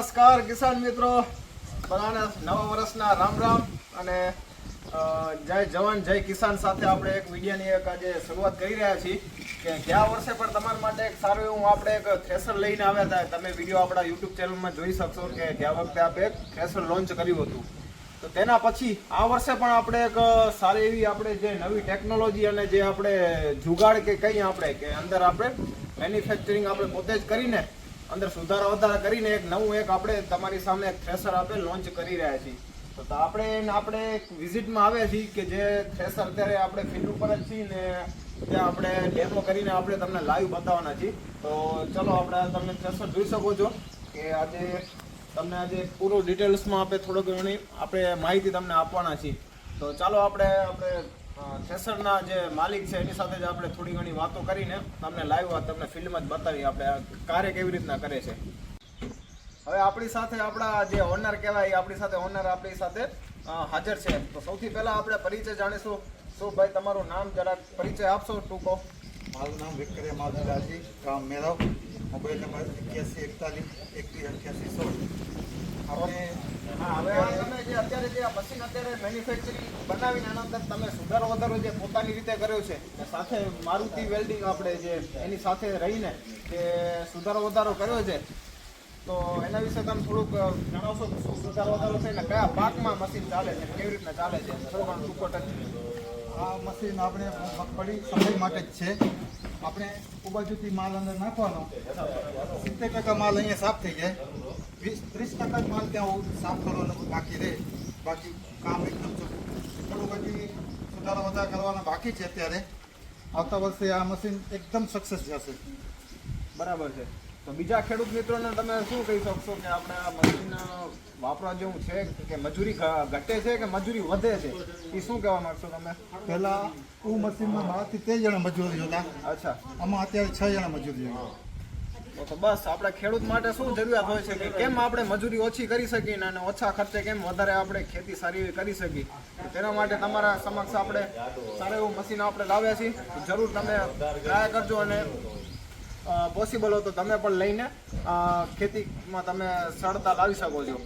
નમસ્કાર કિસાન મિત્રો, બધાને નવા વર્ષના રામ રામ અને જય જવાન જય કિસાન સાથે આપણે એક વિડીયોની એક આજે શરૂઆત કરી રહ્યા છીએ કે ગયા વર્ષે પણ તમારા માટે એક સારું એવું આપણે એક થ્રેસર લઈને આવ્યા હતા. તમે વિડીયો આપણા યુટ્યુબ ચેનલમાં જોઈ શકશો કે ગયા વખતે આપણે એક થ્રેસર લોન્ચ કર્યું હતું. તો તેના પછી આ વર્ષે પણ આપણે એક સારી એવી આપણે જે નવી ટેકનોલોજી અને જે આપણે જુગાડ કે કહીએ આપણે કે અંદર આપણે મેન્યુફેક્ચરિંગ આપણે પોતે જ કરીને અંદર સુધારા વધારા કરીને એક નવું એક આપણે તમારી સામે એક થ્રેસર આપણે લોન્ચ કરી રહ્યા છીએ. તો આપણે એક વિઝિટમાં આવ્યા છીએ કે જે થ્રેસર અત્યારે આપણે ફિલ્ડ ઉપર જ છીએ ને ત્યાં આપણે ડેમો કરીને આપણે તમને લાઈવ બતાવવાના છીએ. તો ચલો આપણે તમે થ્રેસર જોઈ શકો છો કે આજે પૂરું ડિટેલ્સમાં આપણે થોડું ઘણી આપણે માહિતી તમને આપવાના છીએ. તો ચાલો આપણે થ્રેસરના જે માલિક છે એની સાથે જ આપણે થોડી ઘણી વાતો કરીને તમને લાઈવ તમને ફિલ્ડમાં જ બતાવી આપણે કાર્ય કેવી રીતના કરે છે. હવે આપણી સાથે આપણા જે ઓનર કહેવાય આપણી સાથે હાજર છે. તો સૌથી પહેલા આપણે પરિચય જાણીશું. શું ભાઈ તમારું નામ જરાક પરિચય આપશો ટૂંકો? મારું નામ વિક્રમ માધવરાજી, ગામ મેરવ, મોબાઈલ નંબર 81418816. હવે તમે જે અત્યારે જે મશીન અત્યારે મેન્યુફેક્ચરિંગ બનાવીને આના અંદર તમે સુધારો વધારો જે પોતાની રીતે કર્યો છે સાથે મારુતિ વેલ્ડિંગ આપણે જે એની સાથે રહીને જે સુધારો વધારો કર્યો છે તો એના વિશે તમે થોડુંક જણાવશો કે શું સુધારો વધારો છે ને કયા પાકમાં મશીન ચાલે છે કેવી રીતના ચાલે છે થોડું ટૂંકો ટચ. આ મશીન આપણે મગફળી સફાઈ માટે જ છે. આપણે બાજુથી માલ અંદર નાખવાનો, 70% માલ અહીંયા સાફ થઈ જાય, 30% માલ ત્યાં સાફ કરવાનો બાકી રહે. બાકી કામ એકદમ ચોખ્ખું. થોડું બધી સુધારો વધારા કરવાના બાકી છે. અત્યારે આવતા વર્ષે આ મશીન એકદમ સક્સેસ જશે. બરાબર છે. તો બીજા ખેડૂત મિત્રોને તમે શું કહી શકશો કે આપણે આ મશીન વાપરવા જેવું છે કે મજૂરી ઘટે છે કે મજૂરી વધે છે એ શું કહેવા માંગશો તમે? પહેલાં મશીનમાં 12 થી 13 જણા મજૂરી હતા. અચ્છા, આમાં અત્યારે 6 જણા મજૂરી હોય. તો બસ આપણે ખેડૂત માટે શું જરૂરિયાત હોય છે કે કેમ આપણે મજૂરી ઓછી કરી શકીએ અને ઓછા ખર્ચે કેમ વધારે આપણે ખેતી સારી એવી કરી શકીએ. તેના માટે તમારા સમક્ષ આપણે સારું એવું મશીન આપણે લાવ્યા છીએ. જરૂર તમે ટ્રાય કરજો અને પોસિબલ હોય તો તમે પણ લઈને ખેતીમાં તમે સરળતા લાવી શકો છો.